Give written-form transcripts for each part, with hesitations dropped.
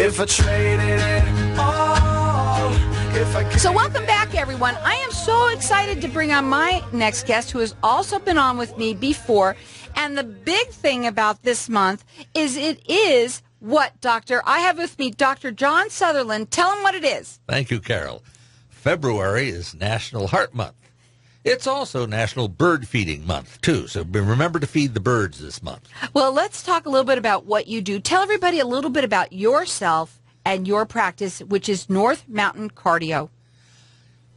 if I traded it all, if I could. So welcome back, everyone. I am so excited to bring on my next guest, who has also been on with me before. And the big thing about this month is it is what, Doctor? I have with me Dr. John Sutherland. Tell him what it is. Thank you, Carol. February is National Heart Month. It's also National Bird Feeding Month, too, so remember to feed the birds this month. Well, let's talk a little bit about what you do. Tell everybody a little bit about yourself and your practice, which is North Mountain Cardio.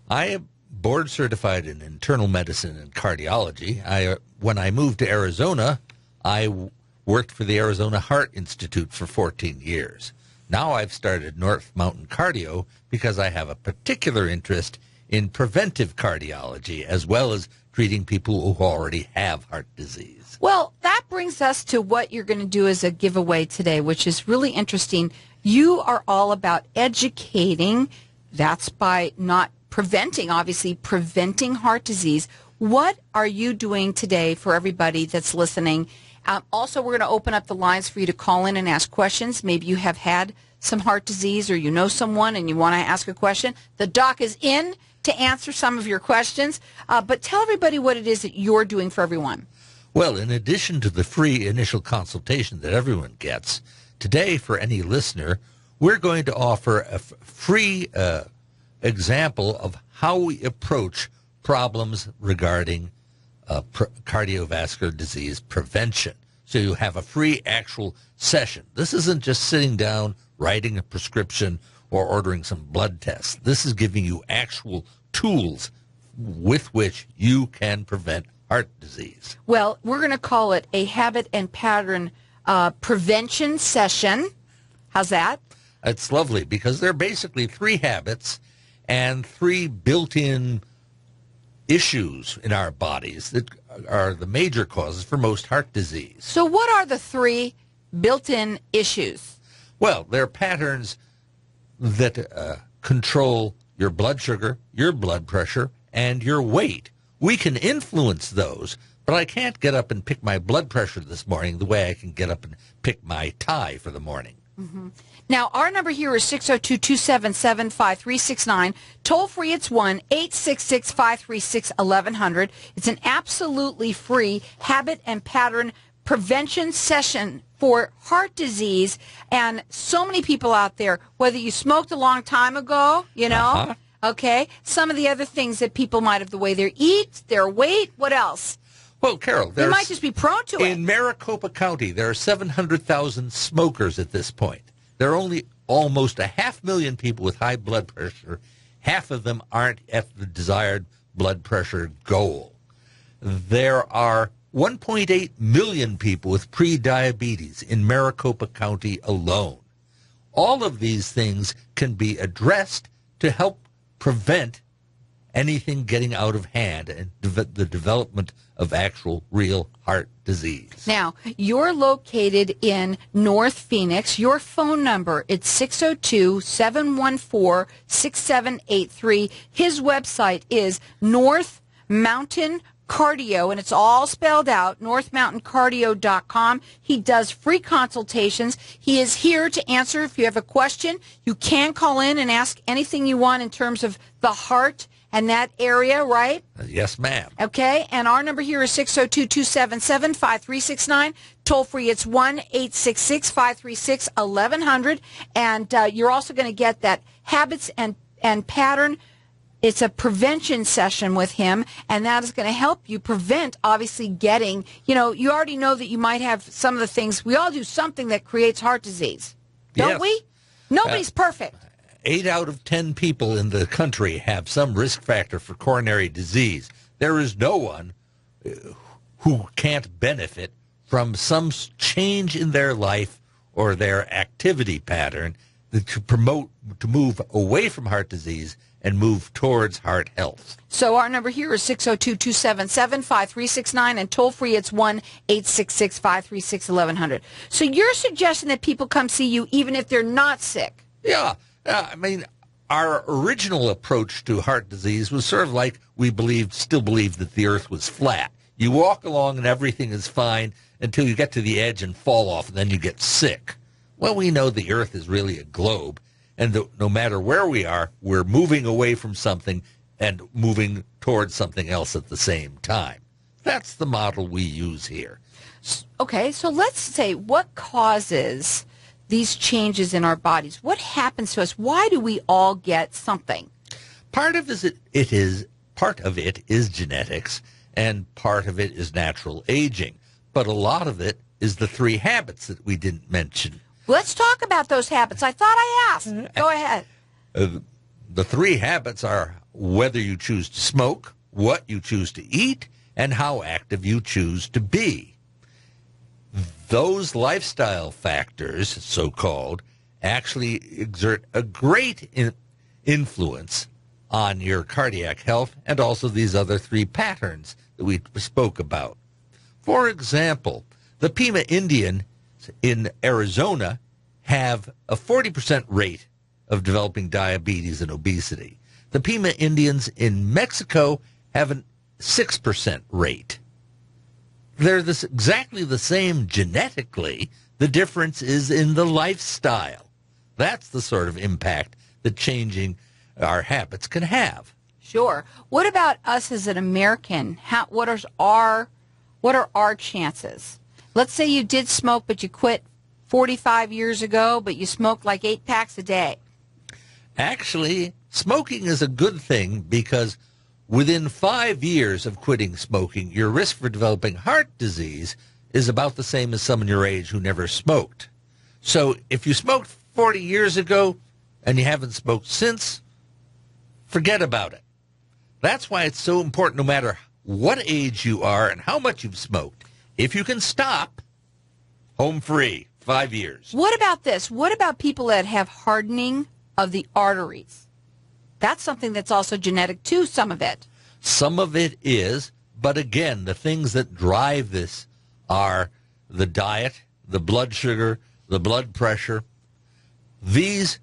I am board certified in internal medicine and cardiology. When I moved to Arizona, I worked for the Arizona Heart Institute for 14 years. Now I've started North Mountain Cardio because I have a particular interest in preventive cardiology as well as treating people who already have heart disease. Well, that brings us to what you're going to do as a giveaway today, which is really interesting. You are all about educating. That's by not preventing, obviously, preventing heart disease. What are you doing today for everybody that's listening? Also, we're going to open up the lines for you to call in and ask questions. Maybe you have had some heart disease or you know someone and you want to ask a question. The doc is in to answer some of your questions. But tell everybody what it is that you're doing for everyone. Well, in addition to the free initial consultation that everyone gets, today for any listener, we're going to offer a free example of how we approach problems regarding cardiovascular disease prevention. So you have a free actual session. This isn't just sitting down, writing a prescription, or ordering some blood tests. This is giving you actual tools with which you can prevent heart disease. Well, we're going to call it a habit and pattern prevention session. How's that? It's lovely because there are basically 3 habits and 3 built-in issues in our bodies that are the major causes for most heart disease. So what are the 3 built-in issues? Well, they're patterns that control your blood sugar, your blood pressure, and your weight. We can influence those, but I can't get up and pick my blood pressure this morning the way I can get up and pick my tie for the morning. Mm-hmm. Now, our number here is 602-277-5369. Toll free, it's 1-866-536-1100. It's an absolutely free habit and pattern prevention session for heart disease. And so many people out there, whether you smoked a long time ago, you know, okay, some of the other things that people might have, the way they eat, their weight, what else? Well, Carol, they might just be prone to it. In Maricopa County, there are 700,000 smokers at this point. There are only almost 500,000 people with high blood pressure. Half of them aren't at the desired blood pressure goal. There are 1.8 million people with pre-diabetes in Maricopa County alone. All of these things can be addressed to help prevent anything getting out of hand and the development of actual real heart disease. Now, you're located in North Phoenix. Your phone number, it's 602-714-6783. His website is North Mountain Cardio, and it's all spelled out, northmountaincardio.com. He does free consultations. He is here to answer if you have a question. You can call in and ask anything you want in terms of the heart and that area, right? Yes, ma'am. Okay, and our number here is 602-277-5369. Toll free, it's 1-866-536-1100. And you're also going to get that habits and pattern. It's a prevention session with him, and that is going to help you prevent, obviously, getting, you know, you already know that you might have some of the things. We all do something that creates heart disease, don't we? Nobody's perfect. 8 out of 10 people in the country have some risk factor for coronary disease. There is no one who can't benefit from some change in their life or their activity pattern to move away from heart disease and move towards heart health. So our number here is 602-277-5369, and toll free it's 1-866-536-1100. So you're suggesting that people come see you even if they're not sick? Yeah. I mean, our original approach to heart disease was sort of like we still believed that the earth was flat. You walk along and everything is fine until you get to the edge and fall off, and then you get sick. Well, we know the Earth is really a globe, and no matter where we are, we're moving away from something and moving towards something else at the same time. That's the model we use here. Okay, so let's say what causes these changes in our bodies? What happens to us? Why do we all get something? Part of it is genetics, and part of it is natural aging. But a lot of it is the 3 habits that we didn't mention. Let's talk about those habits. I thought I asked. Go ahead. The 3 habits are whether you choose to smoke, what you choose to eat, and how active you choose to be. Those lifestyle factors, so-called, actually exert a great influence on your cardiac health and also these other 3 patterns that we spoke about. For example, the Pima Indian in Arizona have a 40% rate of developing diabetes and obesity. The Pima Indians in Mexico have a 6% rate. They're exactly the same genetically. The difference is in the lifestyle. That's the sort of impact that changing our habits can have. Sure. What about us as an American? What are our chances? Let's say you did smoke, but you quit 45 years ago, but you smoked like 8 packs a day. Actually, smoking is a good thing because within 5 years of quitting smoking, your risk for developing heart disease is about the same as someone your age who never smoked. So if you smoked 40 years ago and you haven't smoked since, forget about it. That's why it's so important, no matter what age you are and how much you've smoked. If you can stop, home free, 5 years. What about this? What about people that have hardening of the arteries? That's something that's also genetic too, some of it. Some of it is, but again, the things that drive this are the diet, the blood sugar, the blood pressure. These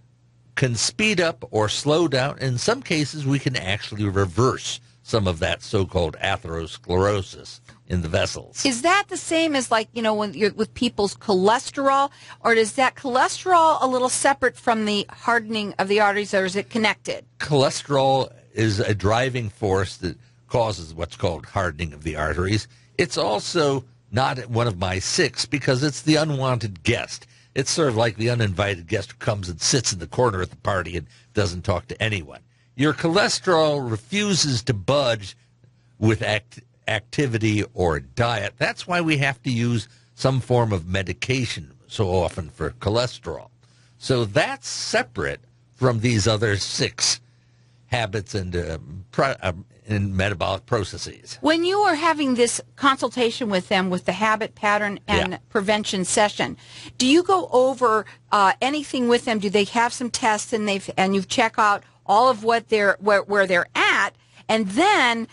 can speed up or slow down. In some cases, we can actually reverse some of that so-called atherosclerosis in the vessels. Is that the same as, like, when you're with people's cholesterol, or is that cholesterol a little separate from the hardening of the arteries, or is it connected? Cholesterol is a driving force that causes what's called hardening of the arteries. It's also not one of my 6 because it's the unwanted guest. It's sort of like the uninvited guest who comes and sits in the corner at the party and doesn't talk to anyone. Your cholesterol refuses to budge with activity or diet. That's why we have to use some form of medication so often for cholesterol. So that's separate from these other 6 habits and metabolic processes. When you are having this consultation with them with the habit pattern and prevention session, do you go over anything with them? Do they have some tests and you've checked out all of what where they're at, and then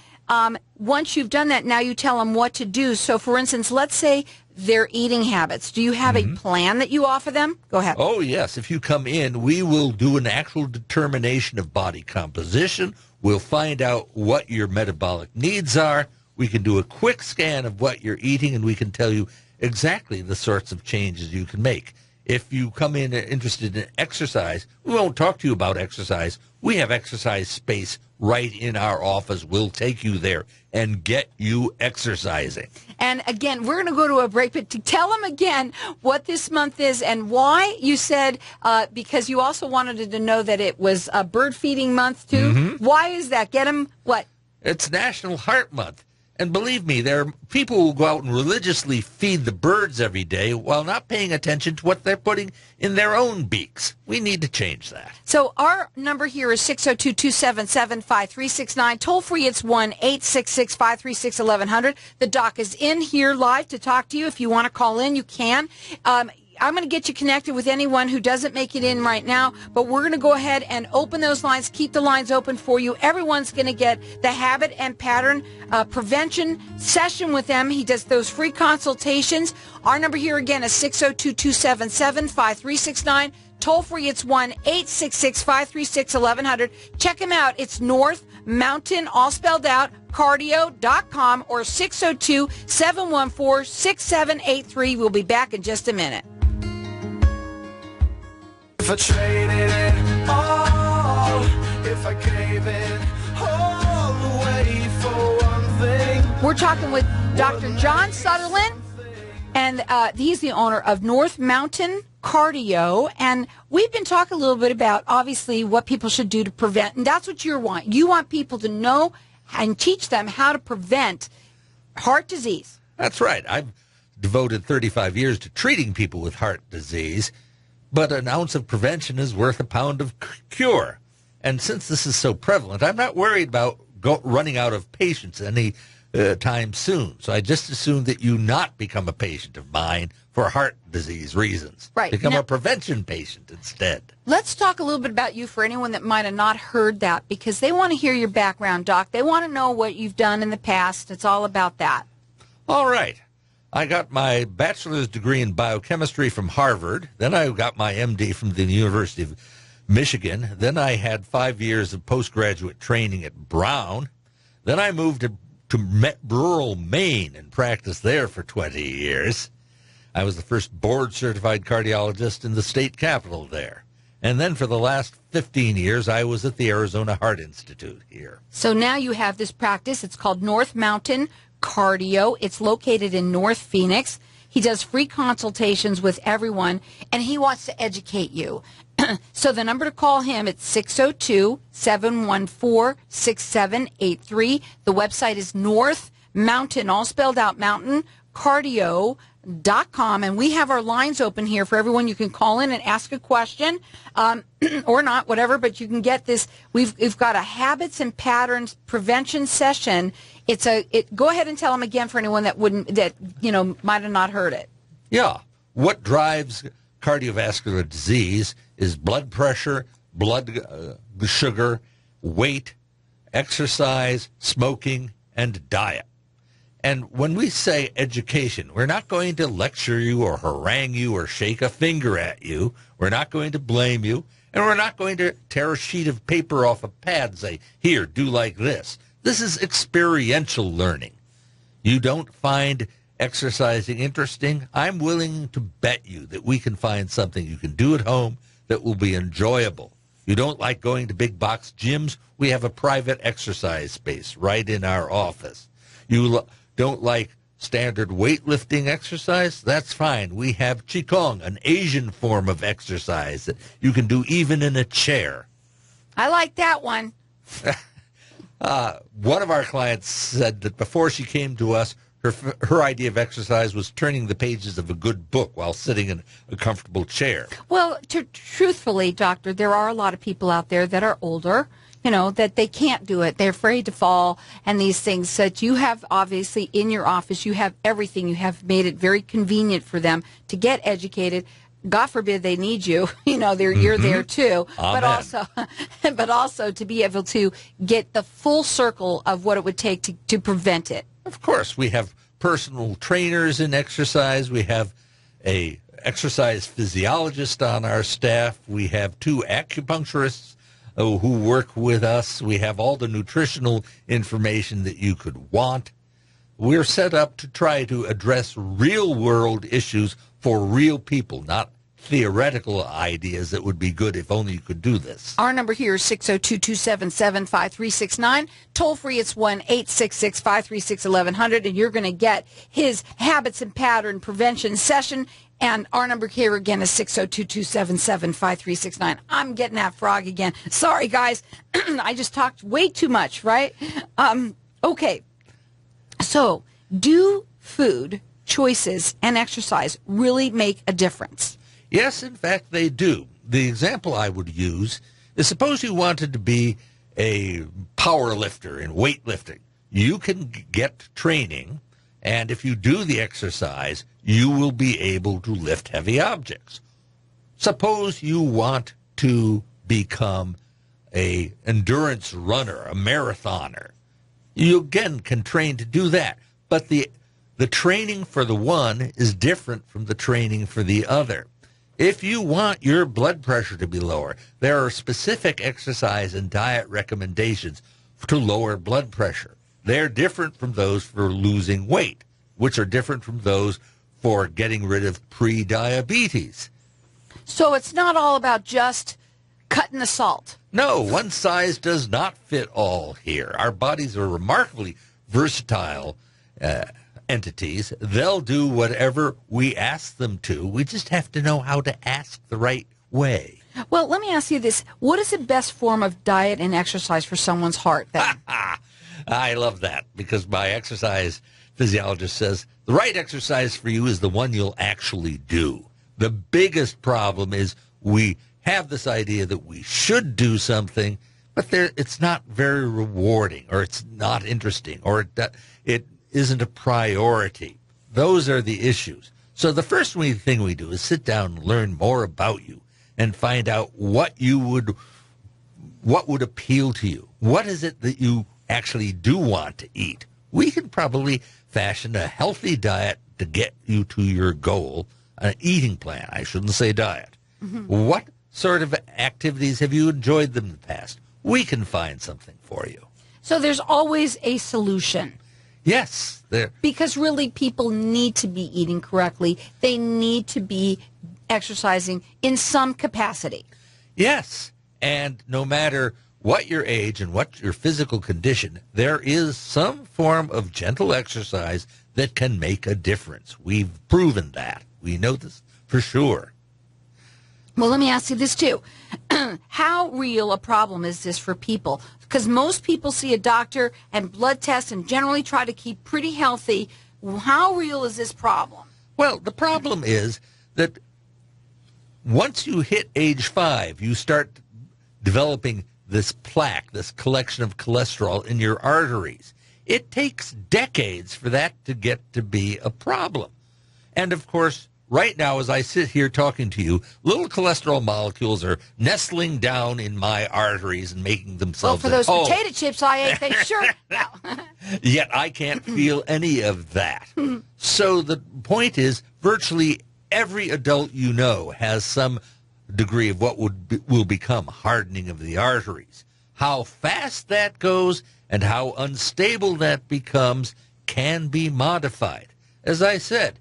once you've done that, now you tell them what to do? So, for instance, let's say their eating habits. Do you have a plan that you offer them? Go ahead. Oh, yes. If you come in, we will do an actual determination of body composition. We'll find out what your metabolic needs are. We can do a quick scan of what you're eating, and we can tell you exactly the sorts of changes you can make. If you come in interested in exercise, we won't talk to you about exercise. We have exercise space right in our office. We'll take you there and get you exercising. And again, we're going to go to a break, but to tell them again what this month is and why. You said because you also wanted to know that it was a bird feeding month too. Why is that? Get them what? It's National Heart Month. And believe me, there are people who go out and religiously feed the birds every day while not paying attention to what they're putting in their own beaks. We need to change that. So our number here is 602-277-5369. Toll free, it's 1-866-536-1100. The doc is in here live to talk to you. If you want to call in, you can. I'm going to get you connected with anyone who doesn't make it in right now, but we're going to go ahead and open those lines, keep the lines open for you. Everyone's going to get the habit and pattern prevention session with them. He does those free consultations. Our number here again is 602-277-5369. Toll free, it's 1-866-536-1100. Check him out. It's North Mountain, all spelled out, cardio.com, or 602-714-6783. We'll be back in just a minute. if I traded it all, if I gave it all away for one thing. We're talking with Dr. John Sutherland, and he's the owner of North Mountain Cardio. And we've been talking a little bit about, obviously, what people should do to prevent. And that's what you want. You want people to know and teach them how to prevent heart disease. That's right. I've devoted 35 years to treating people with heart disease, but an ounce of prevention is worth a pound of cure. And since this is so prevalent, I'm not worried about running out of patients any time soon. So I just assume that you not become a patient of mine for heart disease reasons. Right. Become Now, a prevention patient instead. let's talk a little bit about you for anyone that might have not heard that, because they want to hear your background, Doc. They want to know what you've done in the past. It's all about that. All right. I got my bachelor's degree in biochemistry from Harvard. Then I got my MD from the University of Michigan. Then I had 5 years of postgraduate training at Brown. Then I moved to rural Maine and practiced there for 20 years. I was the first board-certified cardiologist in the state capital there. And then for the last 15 years, I was at the Arizona Heart Institute here. So now you have this practice. It's called North Mountain Cardio. It's located in North Phoenix. He does free consultations with everyone, and he wants to educate you. So the number to call him, it's 602-714-6783. The website is North Mountain, all spelled out, Mountain Cardio.com, and we have our lines open here for everyone. You can call in and ask a question, or not, whatever, but you can get this. We've got a habits and patterns prevention session. Go ahead and tell them again for anyone that might have not heard it. Yeah. What drives cardiovascular disease is blood pressure, blood sugar, weight, exercise, smoking, and diet. And when we say education, we're not going to lecture you or harangue you or shake a finger at you. We're not going to blame you. And we're not going to tear a sheet of paper off a pad and say, here, do like this. This is experiential learning. You don't find exercising interesting? I'm willing to bet you that we can find something you can do at home that will be enjoyable. You don't like going to big box gyms? We have a private exercise space right in our office. You don't like standard weightlifting exercise? That's fine. We have Qigong, an Asian form of exercise that you can do even in a chair. I like that one. One of our clients said that before she came to us, her idea of exercise was turning the pages of a good book while sitting in a comfortable chair. Well, truthfully, doctor, there are a lot of people out there that are older, that they can't do it. They're afraid to fall and these things that you have obviously in your office. You have everything. You have made it very convenient for them to get educated. God forbid they need you. You're there too. Amen. But also to be able to get the full circle of what it would take to prevent it. Of course, we have personal trainers in exercise. We have a exercise physiologist on our staff. We have 2 acupuncturists who work with us. We have all the nutritional information that you could want. We're set up to try to address real-world issues for real people, not theoretical ideas that would be good if only you could do this. Our number here is 602-277-5369. Toll free, it's 1-866-536-1100, and you're going to get his habits and pattern prevention session. And our number here again is 602-277-5369. I'm getting that frog again. Sorry, guys. I just talked way too much, right? Okay. So, do food choices and exercise really make a difference? Yes, in fact, they do. The example I would use is suppose you wanted to be a power lifter in weightlifting. You can get training, and if you do the exercise, you will be able to lift heavy objects. Suppose you want to become an endurance runner, a marathoner. You, again, can train to do that. But the training for the one is different from the training for the other. If you want your blood pressure to be lower, there are specific exercise and diet recommendations to lower blood pressure. They're different from those for losing weight, which are different from those for getting rid of pre-diabetes. So it's not all about just cutting the salt. No, one size does not fit all here. Our bodies are remarkably versatile entities. They'll do whatever we ask them to. We just have to know how to ask the right way. Well, let me ask you this. What is the best form of diet and exercise for someone's heart then? I love that because my exercise physiologist says the right exercise for you is the one you'll actually do. The biggest problem is we have this idea that we should do something, but it's not very rewarding, or it's not interesting, or it isn't a priority. Those are the issues. So the first thing we do is sit down and learn more about you and find out what would appeal to you. What is it that you actually do want to eat? We can probably fashion a healthy diet to get you to your goal, an eating plan. I shouldn't say diet. Mm-hmm. What sort of activities have you enjoyed them in the past? We can find something for you. So there's always a solution. Yes. Because really people need to be eating correctly. They need to be exercising in some capacity. Yes. And no matter what your age and what your physical condition, there is some form of gentle exercise that can make a difference. We've proven that. We know this for sure. Well, let me ask you this, too. How real a problem is this for people? Because most people see a doctor and blood tests and generally try to keep pretty healthy. How real is this problem? Well, the problem is that once you hit age 5, you start developing this plaque, this collection of cholesterol in your arteries. It takes decades for that to get to be a problem. And, of course, right now, as I sit here talking to you, little cholesterol molecules are nestling down in my arteries and making themselves Well, for those potato chips I ate, they sure... No. Yet I can't feel any of that. So the point is, virtually every adult you know has some degree of what will become hardening of the arteries. How fast that goes and how unstable that becomes can be modified. As I said,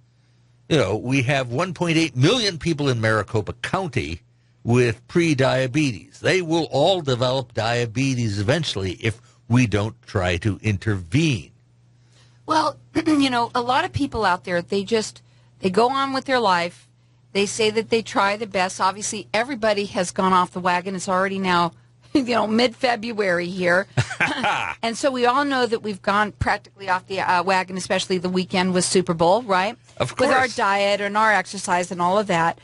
we have 1.8 million people in Maricopa County with pre-diabetes. They will all develop diabetes eventually if we don't try to intervene. Well, a lot of people out there, they go on with their life. They say that they try the best. Obviously, everybody has gone off the wagon. It's already now, mid-February here. And so we all know that we've gone practically off the wagon, especially the weekend with Super Bowl, right? Of course. With our diet and our exercise and all of that.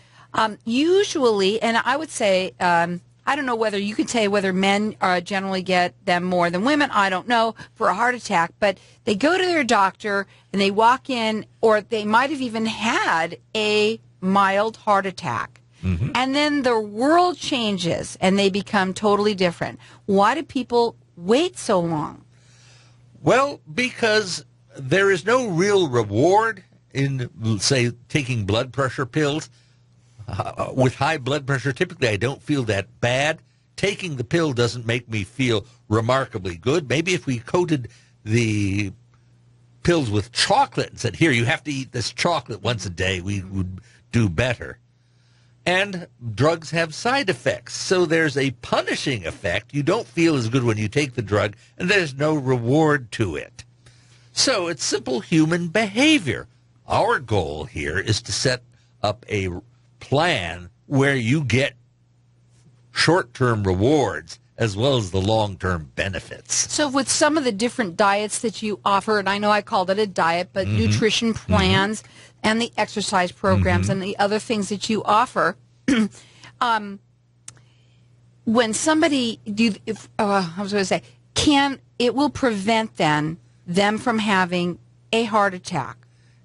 Usually, and I would say, I don't know whether you can tell whether men generally get them more than women. I don't know, for a heart attack. But they go to their doctor and they walk in, or they might have even had a mild heart attack. Mm-hmm. And then the world changes and they become totally different. Why do people wait so long? Well, because there is no real reward in, say, taking blood pressure pills. With high blood pressure, typically I don't feel that bad. Taking the pill doesn't make me feel remarkably good. Maybe if we coated the pills with chocolate and said, here, you have to eat this chocolate once a day, we would do better. And drugs have side effects, so there's a punishing effect. You don't feel as good when you take the drug, and there's no reward to it. So it's simple human behavior. Our goal here is to set up a plan where you get short-term rewards as well as the long-term benefits. So with some of the different diets that you offer, and I know I called it a diet, but nutrition plans and the exercise programs and the other things that you offer, when somebody, it will prevent then them from having a heart attack.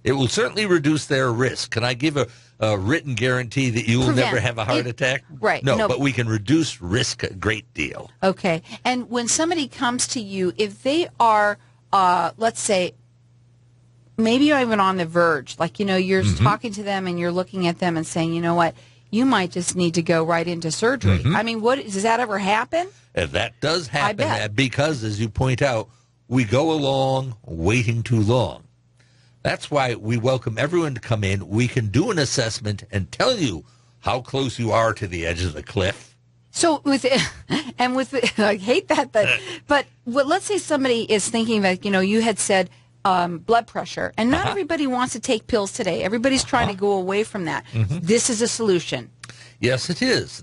It will certainly reduce their risk. Can I give a written guarantee that you will never have a heart attack? Right. No, but we can reduce risk a great deal. Okay. And when somebody comes to you, if they are, let's say, maybe you're even on the verge, like, you're talking to them and you're looking at them and saying, you know what, you might just need to go right into surgery. I mean, does that ever happen? That does happen. I bet. Because, as you point out, we go along waiting too long. That's why we welcome everyone to come in. We can do an assessment and tell you how close you are to the edge of the cliff. So I hate that, but let's say somebody is thinking that, you had said blood pressure, and not everybody wants to take pills today. Everybody's trying to go away from that. This is a solution. Yes, it is.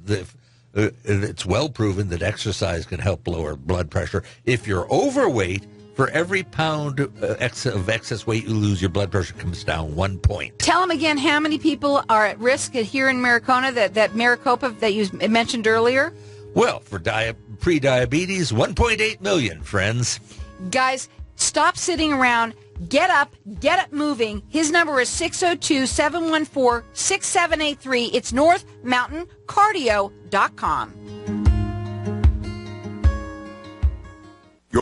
It's well proven that exercise can help lower blood pressure. If you're overweight, for every pound of excess weight you lose, your blood pressure comes down 1 point. Tell them again how many people are at risk here in Maricopa, that Maricopa that you mentioned earlier? Well, for pre-diabetes, 1.8 million, friends. Guys, stop sitting around. Get up moving. His number is 602-714-6783. It's NorthMountainCardio.com.